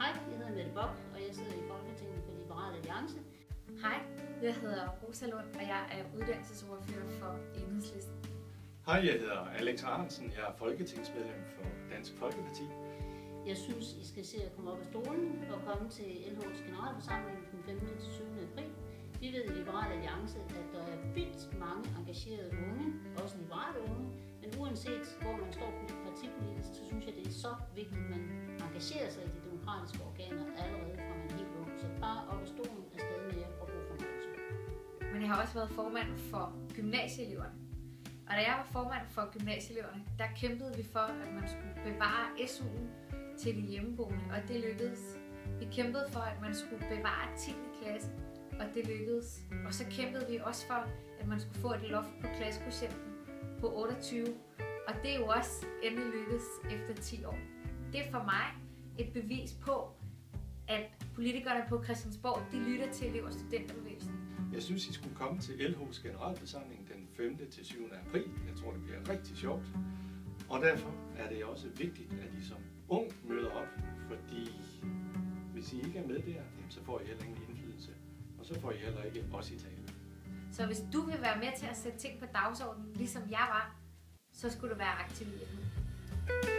Hej, jeg hedder Mette Bock, og jeg sidder i Folketinget for Liberal Alliance. Hej, jeg hedder Rosa Lund, og jeg er uddannelsesordfører for Enhedslisten. Hej, jeg hedder Alex Arensen. Jeg er folketingsmedlem for Dansk Folkeparti. Jeg synes, I skal se at komme op af stolen og komme til LH's generalforsamling den 5. til 7. april. Vi ved i Liberal Alliance, at der er vildt mange engagerede unge, også liberale unge, men uanset hvor man står partipolitisk, så synes jeg, det er så vigtigt, at man engagerer sig i de demokratiske organer allerede fra man er helt ung. Så bare op af stolen afsted med jer og god fornøjelse. Men jeg har også været formand for gymnasieeleverne. Og da jeg var formand for gymnasieeleverne, der kæmpede vi for, at man skulle bevare SU'en til de hjemmeboende, og det lykkedes. Vi kæmpede for, at man skulle bevare 10. klasse, og det lykkedes. Og så kæmpede vi også for, at man skulle få et loft på klassekvotienten på 28, og det er jo også endelig lykkedes efter 10 år. Det er for mig et bevis på, at politikerne på Christiansborg, de lytter til elev- og studenterbevægelsen. Jeg synes, I skulle komme til LH's generalforsamling den 5. til 7. april. Jeg tror, det bliver rigtig sjovt. Og derfor er det også vigtigt, at I som ung møder op, fordi hvis I ikke er med der, så får I heller ingen indflydelse. Og så får I heller ikke os i tale. Så hvis du vil være med til at sætte ting på dagsordenen, ligesom jeg var, så skulle du være aktiv i hjemme.